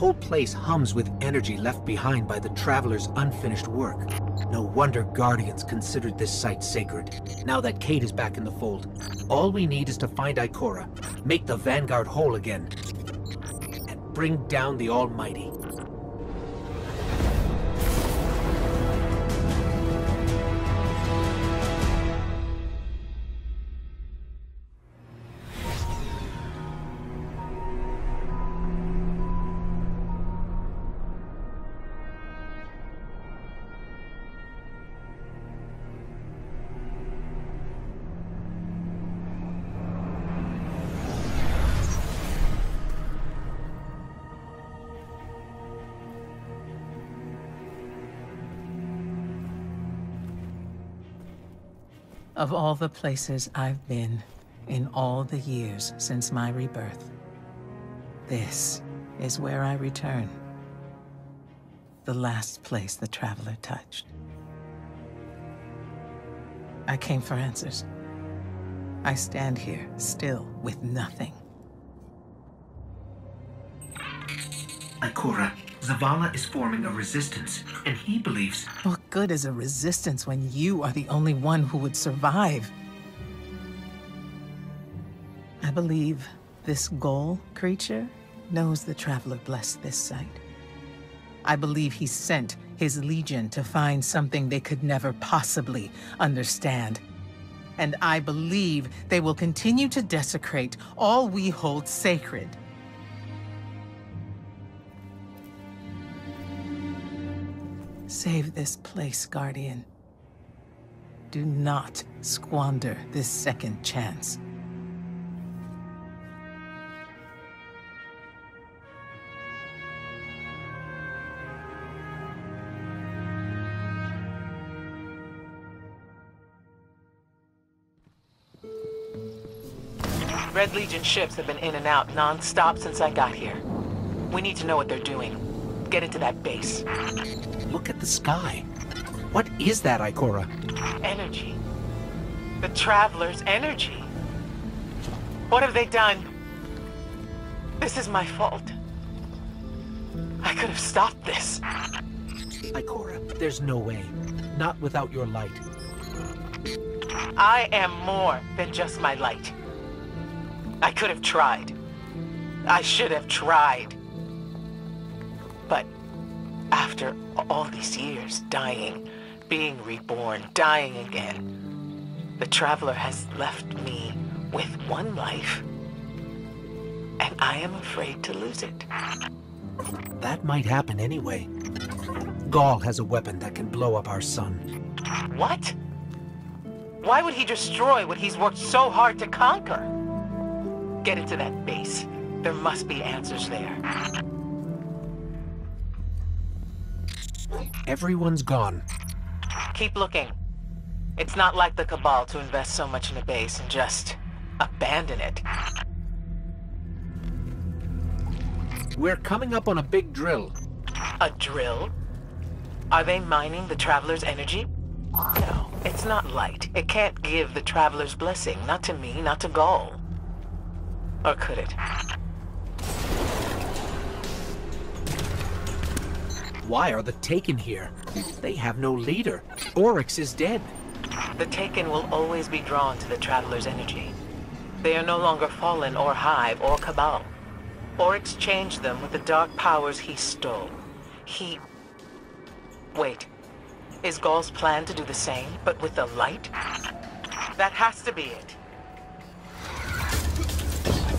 whole place hums with energy left behind by the Traveler's unfinished work. No wonder Guardians considered this site sacred. Now that Kate is back in the fold, all we need is to find Ikora, make the Vanguard whole again, and bring down the Almighty. Of all the places I've been in all the years since my rebirth, this is where I return. The last place the Traveler touched. I came for answers. I stand here, still, with nothing. Ikora, Zavala is forming a resistance, and he believes... What good is a resistance when you are the only one who would survive? I believe this Ghoul creature knows the Traveler blessed this site. I believe he sent his legion to find something they could never possibly understand. And I believe they will continue to desecrate all we hold sacred. Save this place, Guardian. Do not squander this second chance. Red Legion ships have been in and out non-stop since I got here. We need to know what they're doing. Get into that base. Look at the sky. What is that, Ikora? Energy. The Traveler's energy. What have they done? This is my fault. I could have stopped this. Ikora, there's no way. Not without your light. I am more than just my light. I could have tried. I should have tried. But after all these years, dying, being reborn, dying again, the Traveler has left me with one life, and I am afraid to lose it. That might happen anyway. Gaul has a weapon that can blow up our sun. What? Why would he destroy what he's worked so hard to conquer? Get into that base. There must be answers there. Everyone's gone. Keep looking. It's not like the Cabal to invest so much in a base and just abandon it. We're coming up on a big drill. A drill? Are they mining the Traveler's energy? No, it's not light. It can't give the Traveler's blessing. Not to me, not to Gaul. Or could it? Why are the Taken here? They have no leader. Oryx is dead. The Taken will always be drawn to the Traveler's energy. They are no longer Fallen or Hive or Cabal. Oryx changed them with the dark powers he stole. Wait. Is Gaul's plan to do the same, but with the light? That has to be it.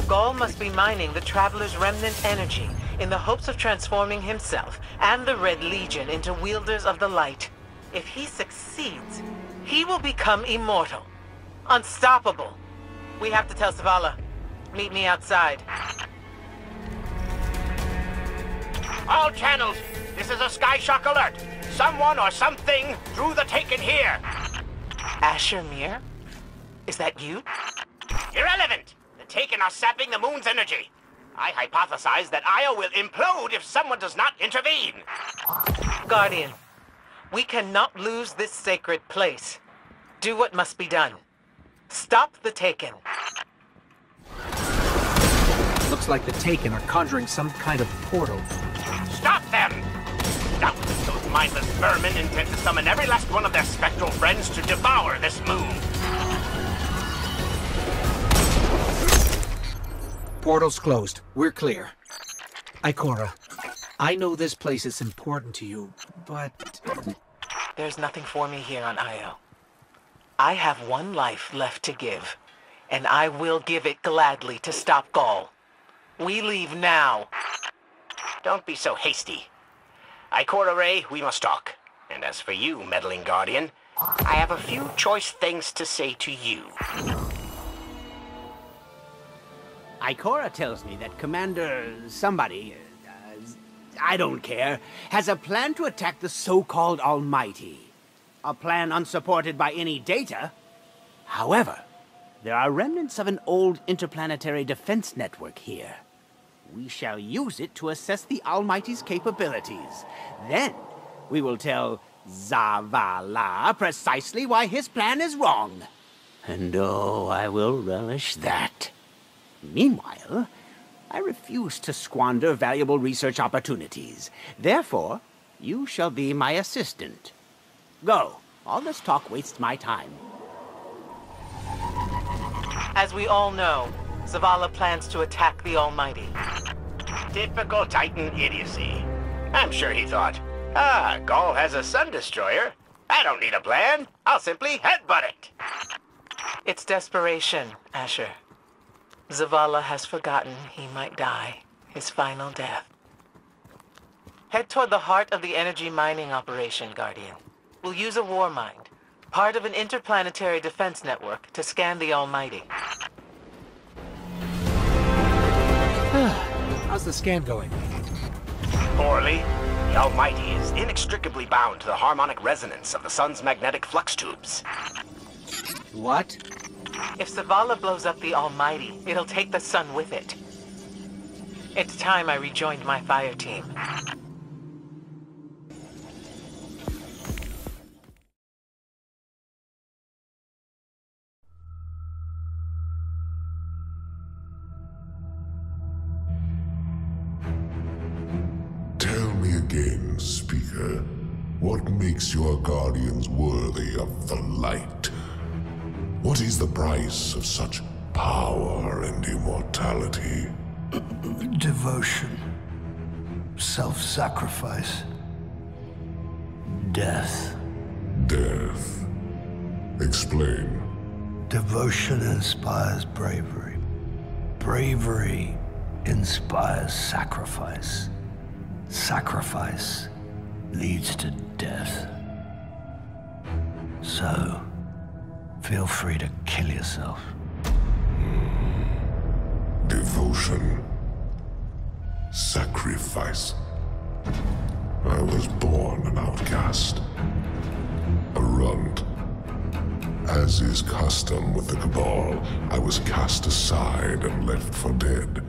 Gaul must be mining the Traveler's remnant energy in the hopes of transforming himself and the Red Legion into wielders of the light. If he succeeds, he will become immortal. Unstoppable. We have to tell Zavala. Meet me outside. All channels, this is a Skyshock alert. Someone or something drew the Taken here. Asher Mir? Is that you? Irrelevant. The Taken are sapping the moon's energy. I hypothesize that Io will implode if someone does not intervene. Guardian, we cannot lose this sacred place. Do what must be done. Stop the Taken. Looks Looks like the Taken are conjuring some kind of portal. Stop them! Doubtless those mindless vermin intend to summon every last one of their spectral friends to devour this moon. Portal's closed. We're clear. Ikora, I know this place is important to you, but... There's nothing for me here on Io. I have one life left to give, and I will give it gladly to stop Gaul. We leave now. Don't be so hasty. Ikora Ray, we must talk. And as for you, meddling Guardian, I have a few choice things to say to you. Ikora tells me that Commander somebody, I don't care, has a plan to attack the so-called Almighty. A plan unsupported by any data. However, there are remnants of an old interplanetary defense network here. We shall use it to assess the Almighty's capabilities. Then, we will tell Zavala precisely why his plan is wrong. And oh, I will relish that. Meanwhile, I refuse to squander valuable research opportunities. Therefore, you shall be my assistant. Go. All this talk wastes my time. As we all know, Zavala plans to attack the Almighty. Typical Titan idiocy. I'm sure he thought, Gaul has a sun destroyer. I don't need a plan. I'll simply headbutt it. It's desperation, Asher. Zavala has forgotten he might die, his final death. Head toward the heart of the energy mining operation, Guardian. We'll use a war mind, part of an interplanetary defense network, to scan the Almighty. How's the scan going? Poorly. The Almighty is inextricably bound to the harmonic resonance of the sun's magnetic flux tubes. What? If Zavala blows up the Almighty, it'll take the sun with it. It's time I rejoined my fire team. Tell me again, Speaker, what makes your Guardians worthy of the light? What is the price of such power and immortality? Devotion. Self-sacrifice. Death. Death. Explain. Devotion inspires bravery. Bravery inspires sacrifice. Sacrifice leads to death. So, feel free to kill yourself. Devotion. Sacrifice. I was born an outcast. A runt. As is custom with the Cabal, I was cast aside and left for dead.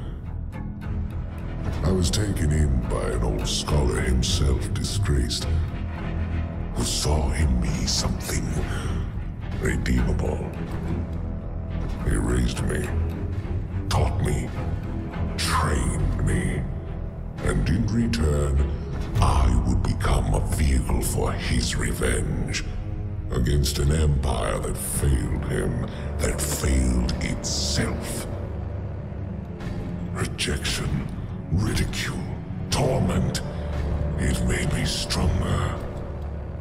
I was taken in by an old scholar himself, disgraced, who saw in me something redeemable. He raised me, taught me, trained me, and in return, I would become a vehicle for his revenge against an empire that failed him, that failed itself. Rejection, ridicule, torment, it made me stronger.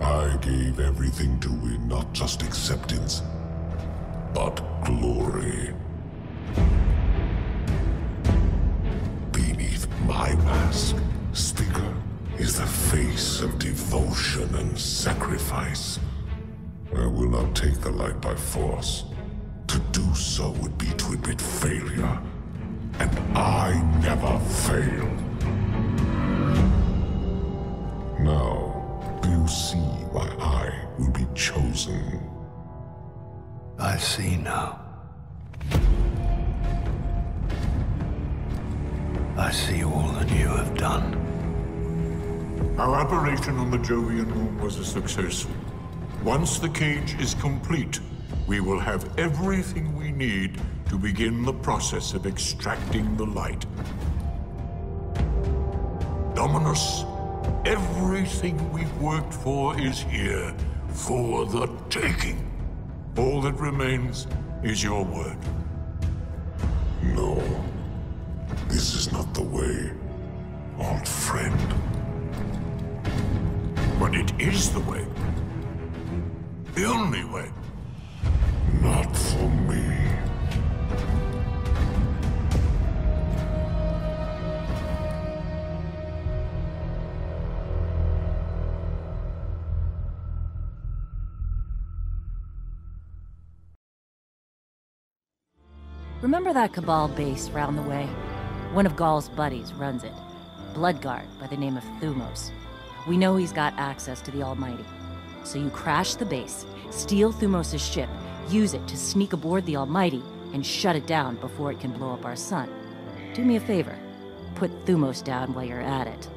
I gave everything to win not just acceptance, but glory. Beneath my mask, Speaker, is the face of devotion and sacrifice. I will not take the light by force. To do so would be to admit failure. And I never fail. Now, do you see why I will be chosen? I see now. I see all that you have done. Our operation on the Jovian moon was a success. Once the cage is complete, we will have everything we need to begin the process of extracting the light. Dominus, everything we've worked for is here, for the taking. All that remains is your word. No. This is not the way, old friend. But it is the way. The only way. Not for me. Remember that Cabal base round the way? One of Gaul's buddies runs it. Bloodguard by the name of Thumos. We know he's got access to the Almighty. So you crash the base, steal Thumos' ship, use it to sneak aboard the Almighty, and shut it down before it can blow up our sun. Do me a favor. Put Thumos down while you're at it.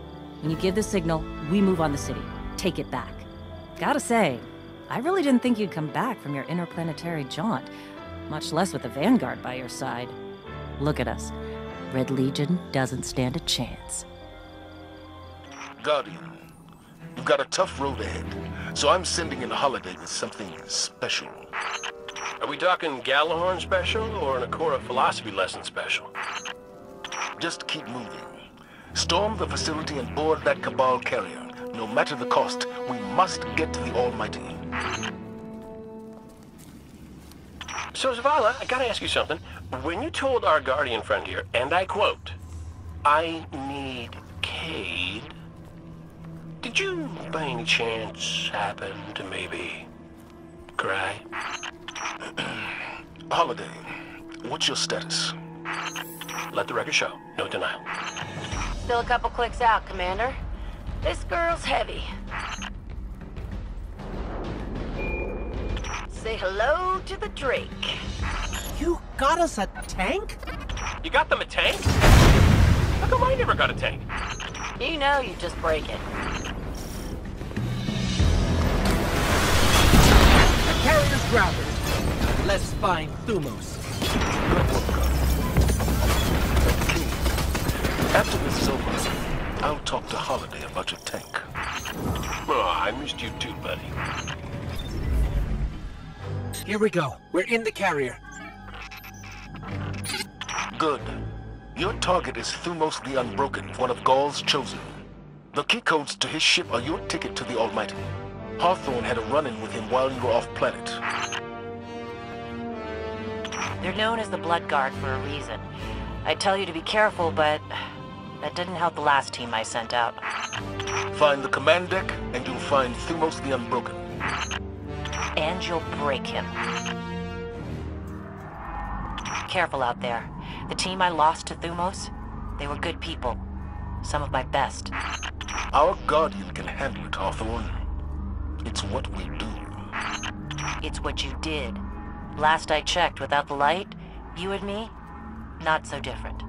When you give the signal, we move on the city. Take it back. Gotta say, I really didn't think you'd come back from your interplanetary jaunt, much less with the Vanguard by your side. Look at us. Red Legion doesn't stand a chance. Guardian, you've got a tough road ahead, so I'm sending in a holiday with something special. Are we talking Gallahorn special or an Akora philosophy lesson special? Just keep moving. Storm the facility and board that Cabal carrier. No matter the cost, we must get to the Almighty. So, Zavala, I gotta ask you something. When you told our Guardian friend here, and I quote, "I need Cade," did you, by any chance, happen to maybe cry? Holiday, what's your status? Let the record show. No denial. Still a couple clicks out, Commander. This girl's heavy. Say hello to the Drake. You got us a tank? You got them a tank? How come I never got a tank? You know you just break it. The carrier's grounded. Let's find Thumos. After this is over, I'll talk to Holiday about your tank. Oh, I missed you too, buddy. Here we go. We're in the carrier. Good. Your target is Thumos the Unbroken, one of Gaul's chosen. The key codes to his ship are your ticket to the Almighty. Hawthorne had a run-in with him while you were off-planet. They're known as the Bloodguard for a reason. I tell you to be careful, but that didn't help the last team I sent out. Find the command deck, and you'll find Thumos the Unbroken. And you'll break him. Careful out there. The team I lost to Thumos, they were good people. Some of my best. Our Guardian can handle it, Hawthorne. It's what we do. It's what you did. Last I checked, without the light, you and me, not so different.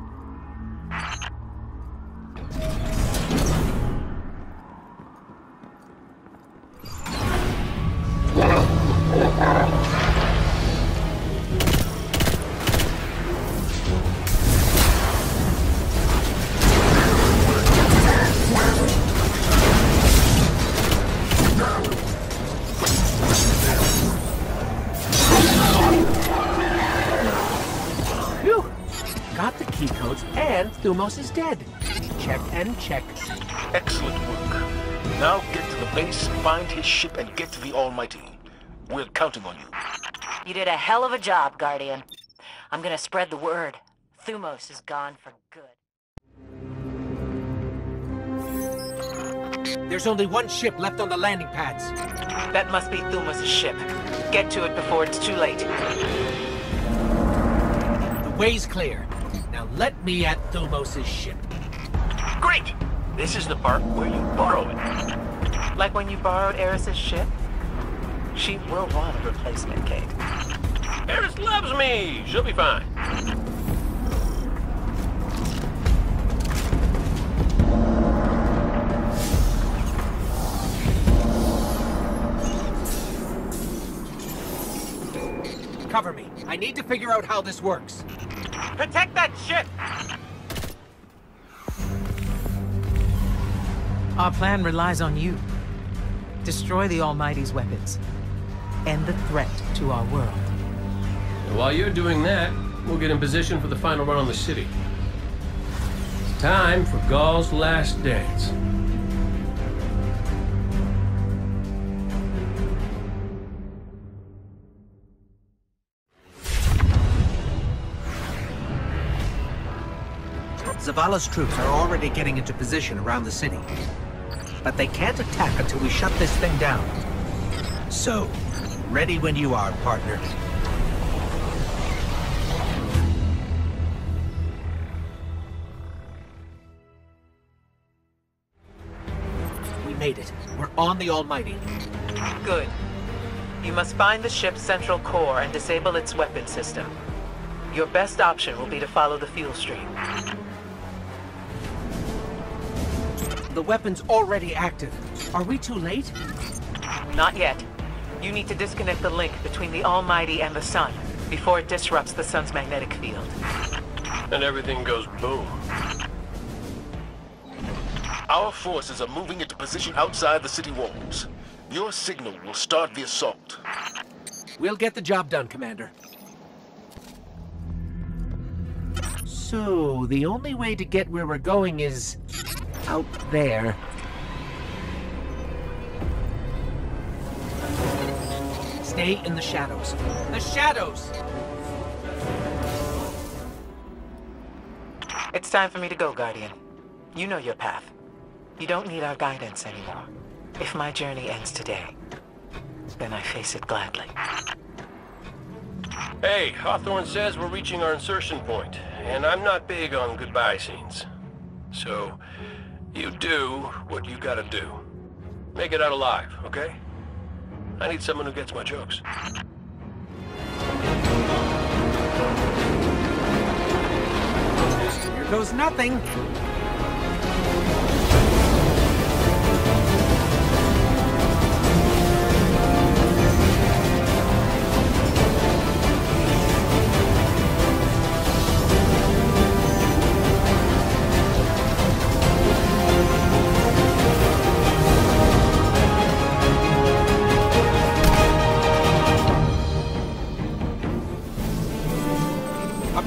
Phew! Got the key codes, and Thumos is dead. Check and check. Excellent work. Now get to the base, find his ship, and get to the Almighty. We're counting on you. You did a hell of a job, Guardian. I'm gonna spread the word. Thumos is gone for good. There's only one ship left on the landing pads. That must be Thumos' ship. Get to it before it's too late. The way's clear. Now let me at Thumos' ship. Great! This is the part where you borrow it. Like when you borrowed Eris's ship? She will want a replacement, Kate. Eris loves me! She'll be fine. Cover me. I need to figure out how this works. Protect that ship! Our plan relies on you. Destroy the Almighty's weapons. End the threat to our world. And while you're doing that, we'll get in position for the final run on the city. It's time for Gaul's last dance. Zavala's troops are already getting into position around the city. But they can't attack until we shut this thing down. So, ready when you are, partner. We made it. We're on the Almighty. Good. You must find the ship's central core and disable its weapon system. Your best option will be to follow the fuel stream. The weapon's already active. Are we too late? Not yet. You need to disconnect the link between the Almighty and the Sun before it disrupts the Sun's magnetic field. And everything goes boom. Our forces are moving into position outside the city walls. Your signal will start the assault. We'll get the job done, Commander. So, the only way to get where we're going is out there. Stay in the shadows. The shadows! It's time for me to go, Guardian. You know your path. You don't need our guidance anymore. If my journey ends today, then I face it gladly. Hey, Hawthorne says we're reaching our insertion point, and I'm not big on goodbye scenes. So, you do what you gotta do. Make it out alive, okay? I need someone who gets my jokes. Here goes nothing.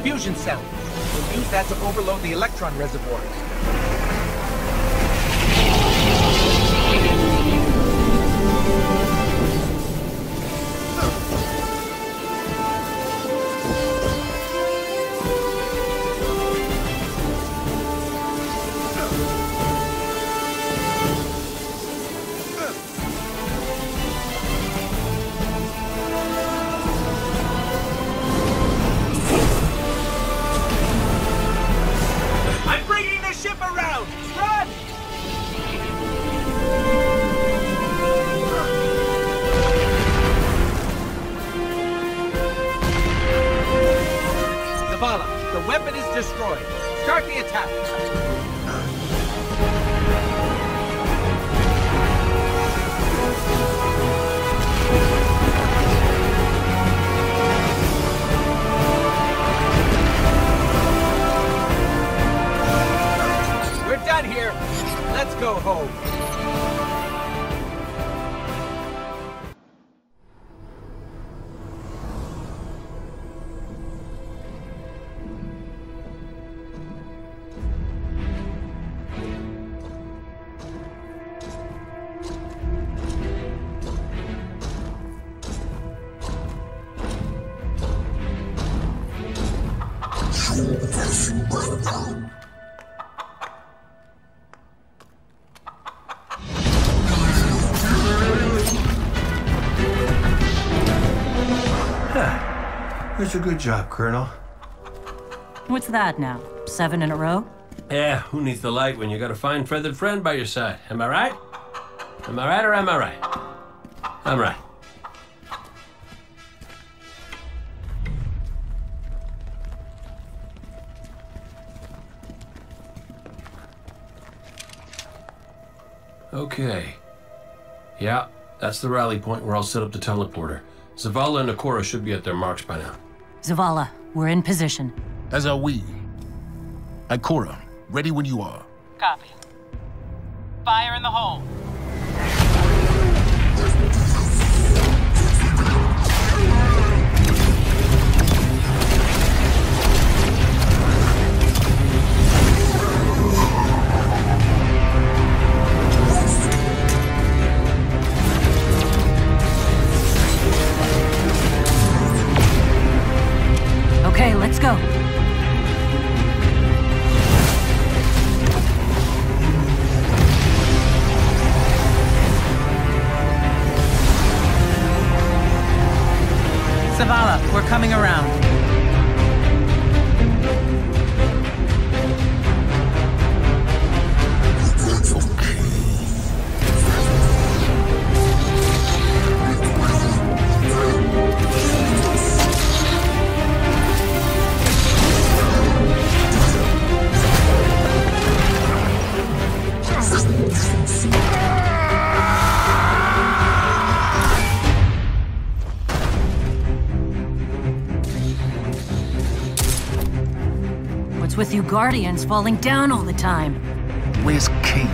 Fusion cell. We'll use that to overload the electron reservoir. The weapon is destroyed. Start the attack. We're done here. Let's go home. That's a good job, Colonel. What's that now? 7 in a row? Yeah, who needs the light when you got a fine feathered friend by your side? Am I right? Am I right or am I right? I'm right. Okay. Yeah, that's the rally point where I'll set up the teleporter. Zavala and Ikora should be at their marks by now. Zavala, we're in position. As are we. Ikora, ready when you are. Copy. Fire in the hole. Okay, let's go. Zavala, we're coming around. What's with you Guardians falling down all the time? Where's Cade?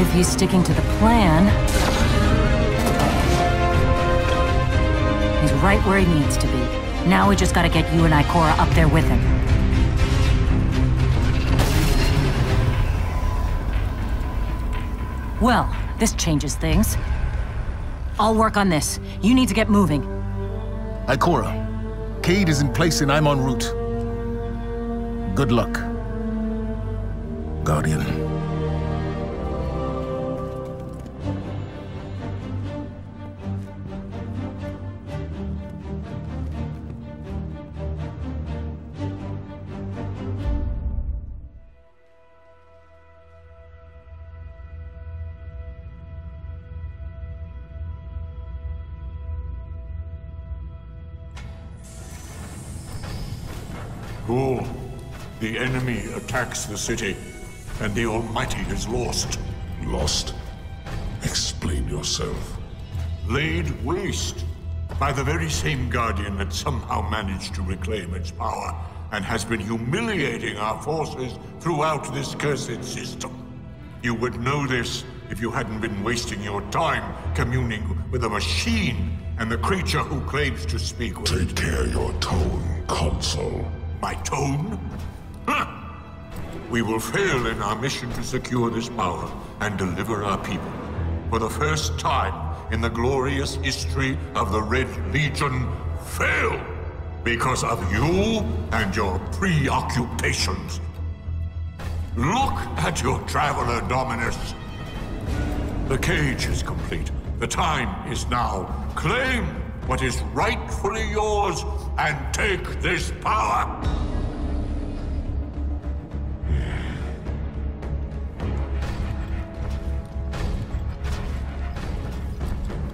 If he's sticking to the plan... he's right where he needs to be. Now we just gotta get you and Ikora up there with him. Well, this changes things. I'll work on this. You need to get moving. Ikora, Cade is in place and I'm en route. Good luck, Guardian. Ghoul, the enemy attacks the city, and the Almighty is lost. Lost? Explain yourself. Laid waste by the very same Guardian that somehow managed to reclaim its power, and has been humiliating our forces throughout this cursed system. You would know this if you hadn't been wasting your time communing with a machine and the creature who claims to speak with it. Take care your tone, Consul. My tone? Huh. We will fail in our mission to secure this power and deliver our people. For the first time in the glorious history of the Red Legion, fail because of you and your preoccupations. Look at your Traveler, Dominus. The cage is complete. The time is now. Claim what is rightfully yours and take this power.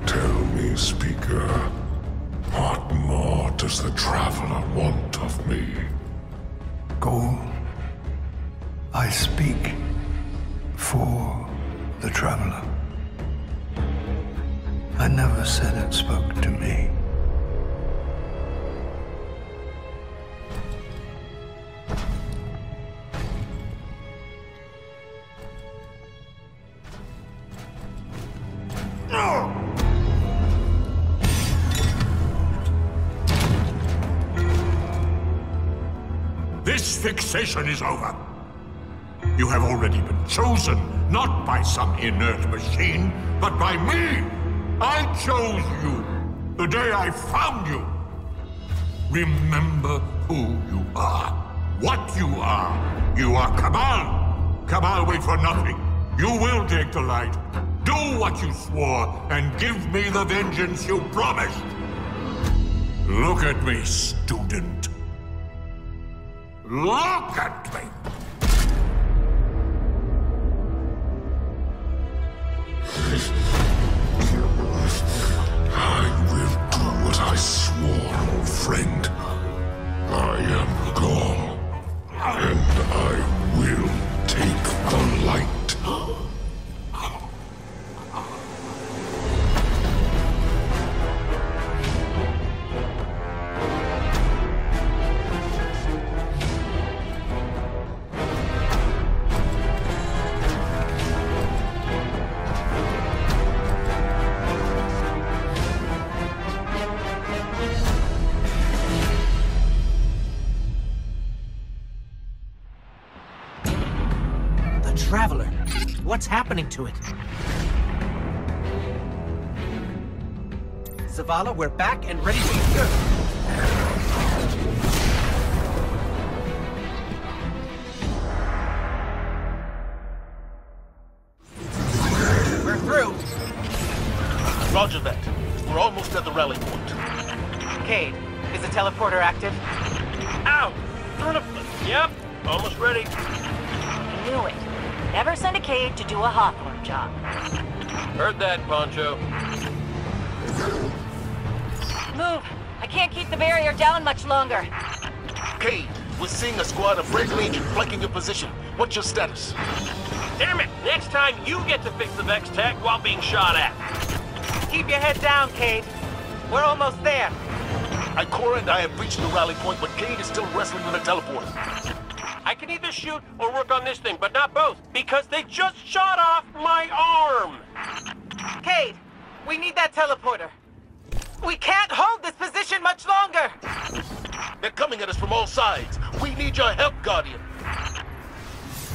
Tell me, Speaker, what more does the Traveler want of me? Ghoul, I speak for the Traveler. I never said it spoke to me. This fixation is over. You have already been chosen, not by some inert machine, but by me. I chose you the day I found you. Remember who you are, what you are. You are Cabal. Cabal wait for nothing. You will take the light. Do what you swore and give me the vengeance you promised. Look at me, student. Look at me! I will do what I swore, old friend. I am Gaul, and I will take the light. What's happening to it? Zavala, we're back and ready to secure. We're through. Roger that. We're almost at the rally point. Cade, is the teleporter active? Ow! Yep, almost ready. Knew it. Never send a Cade to do a Hawthorne job. Heard that, Poncho. Move! I can't keep the barrier down much longer. Cade, we're seeing a squad of Red Legion flanking your position. What's your status? Damn it! Next time you get to fix the Vex tech while being shot at. Keep your head down, Cade. We're almost there. Ikora and I have reached the rally point, but Cade is still wrestling with a teleporter. I can either shoot or work on this thing, but not both, because they just shot off my arm! Cade, we need that teleporter. We can't hold this position much longer! They're coming at us from all sides. We need your help, Guardian.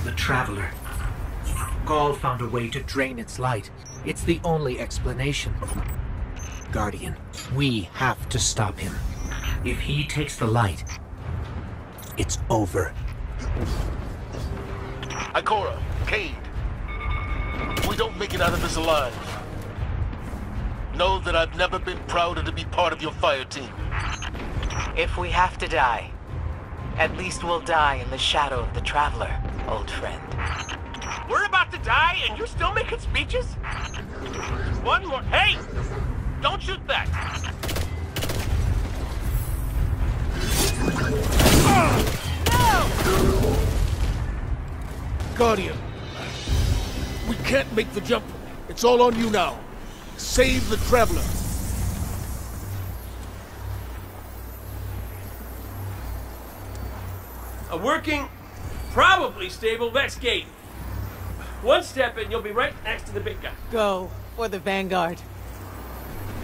The Traveler. Gaul found a way to drain its light. It's the only explanation. Guardian, we have to stop him. If he takes the light, it's over. Ikora, Cade. We don't make it out of this alive. Know that I've never been prouder to be part of your fire team. If we have to die, at least we'll die in the shadow of the Traveler, old friend. We're about to die and you're still making speeches? One more. Hey! Don't shoot that! No! Guardian, we can't make the jump. It's all on you now. Save the Traveler. A working, probably stable Vex gate. One step and you'll be right next to the big guy. Go for the Vanguard.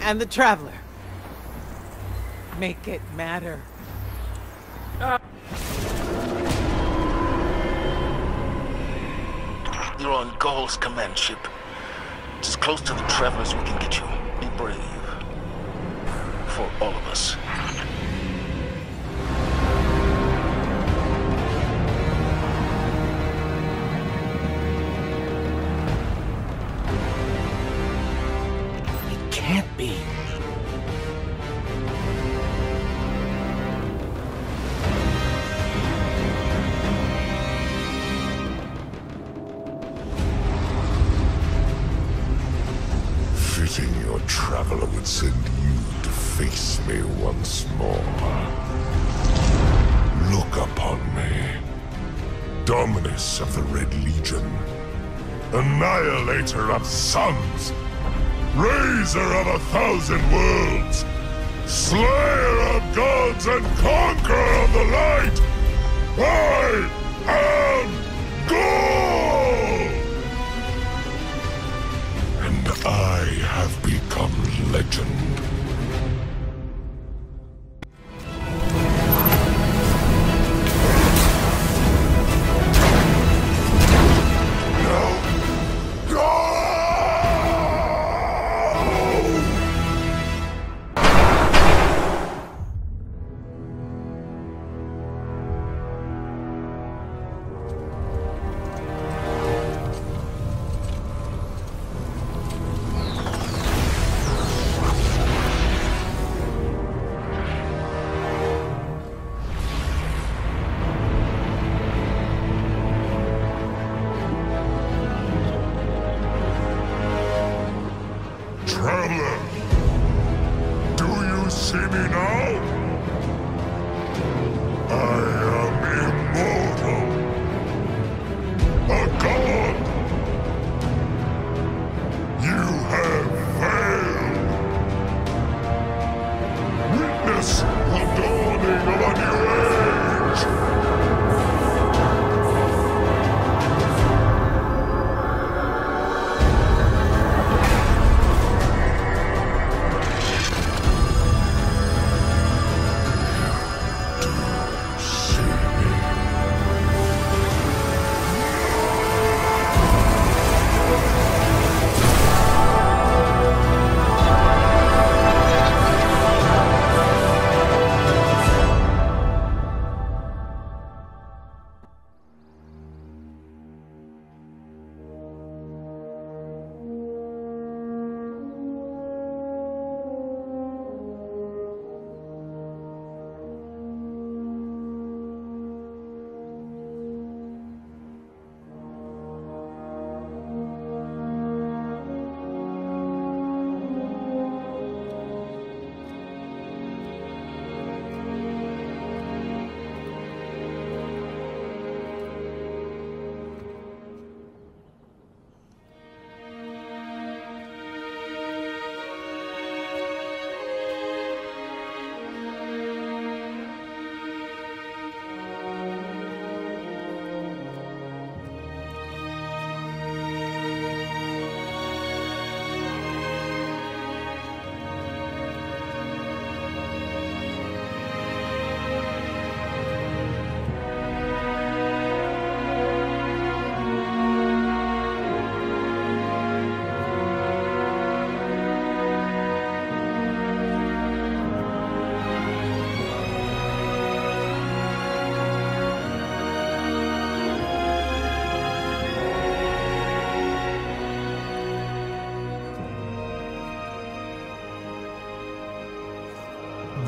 And the Traveler. Make it matter. You're on Gaul's command ship. It's as close to the Traveler as we can get you. Be brave. For all of us. It can't be. Fitting your Traveler would send you to face me once more. Look upon me. Dominus of the Red Legion. Annihilator of suns. Raiser of 1,000 worlds. Slayer of gods and conqueror of the light. I am Gaul! And I have become legend. Now, go! Traveler, do you see me now? I am immortal. A god. You have failed. Witness the dawning of a new age.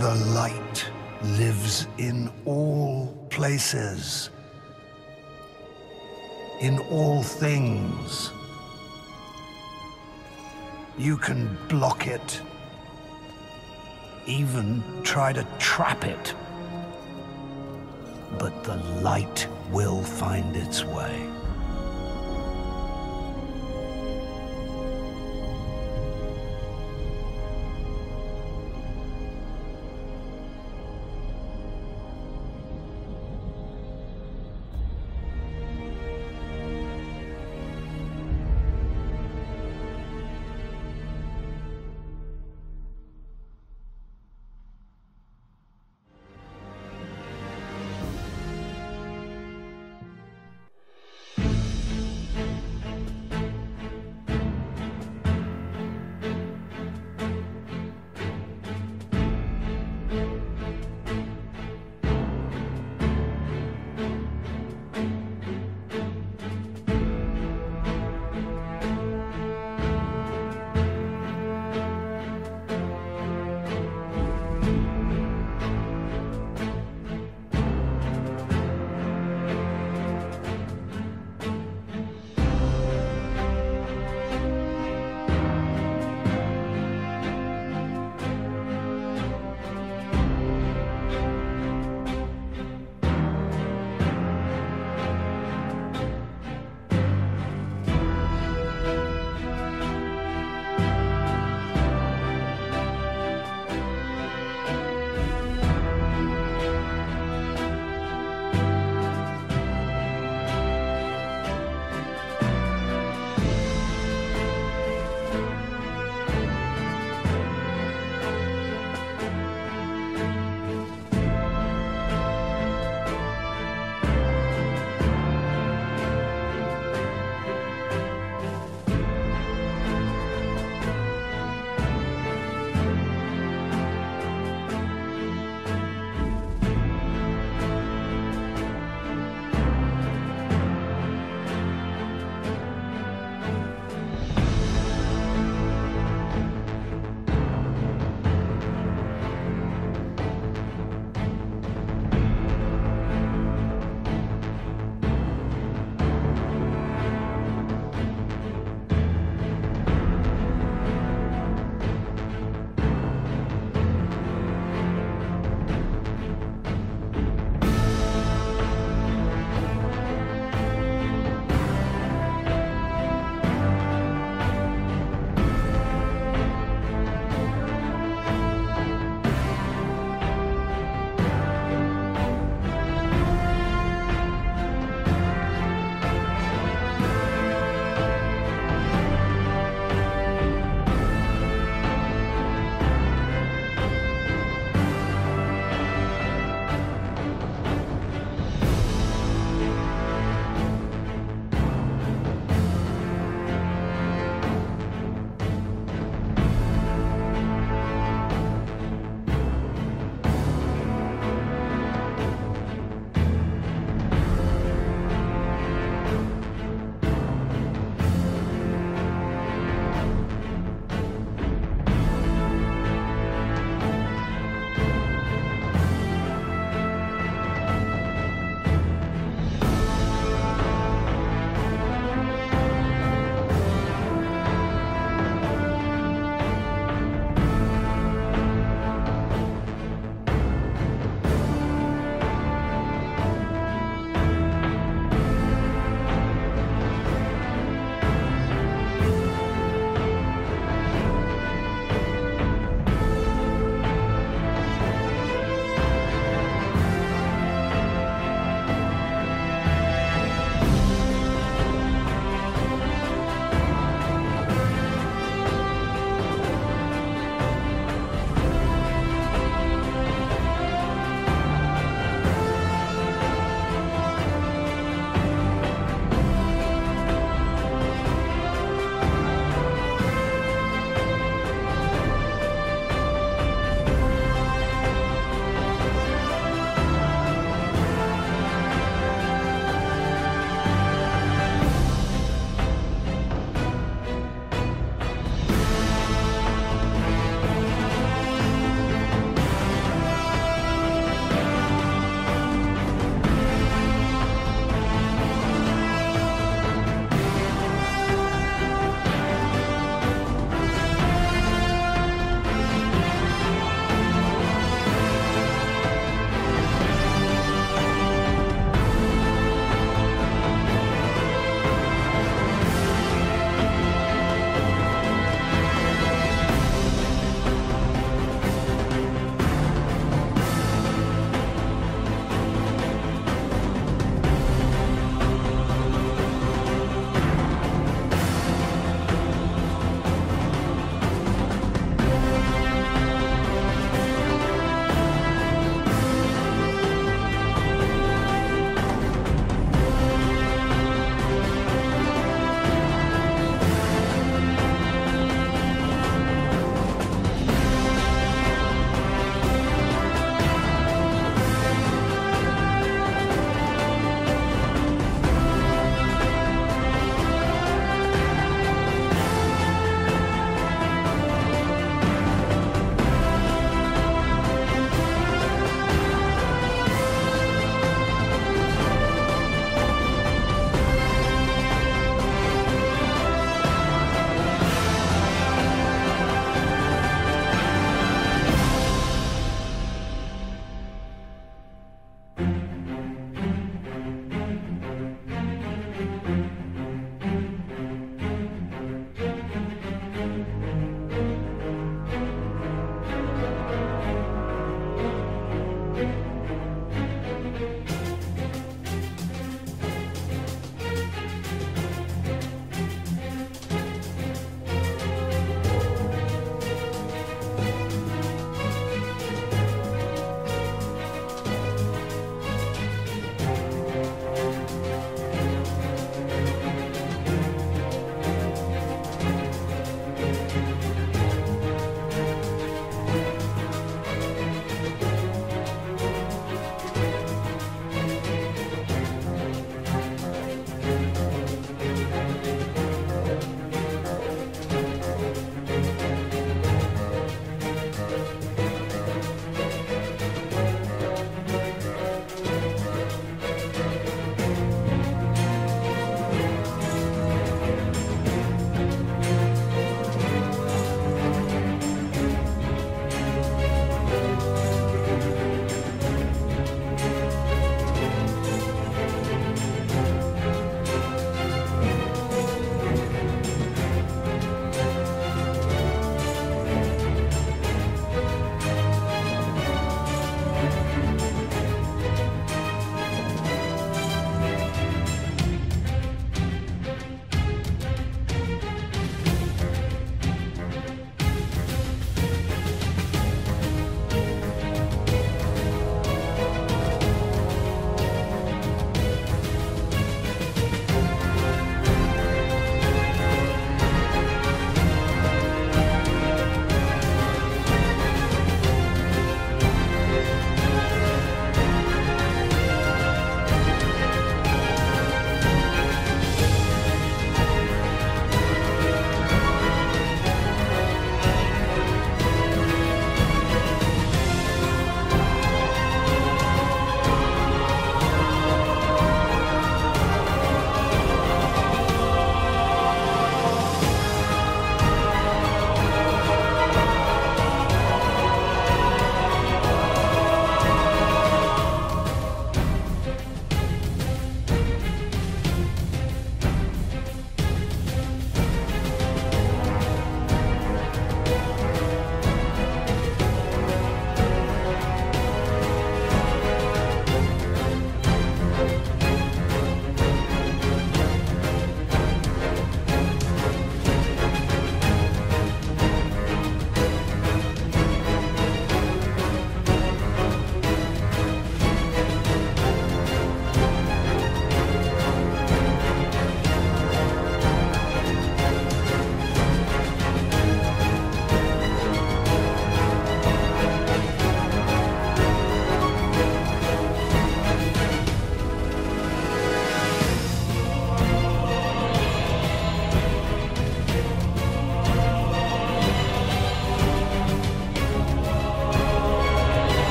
The light lives in all places. In all things. You can block it. Even try to trap it. But the light will find its way.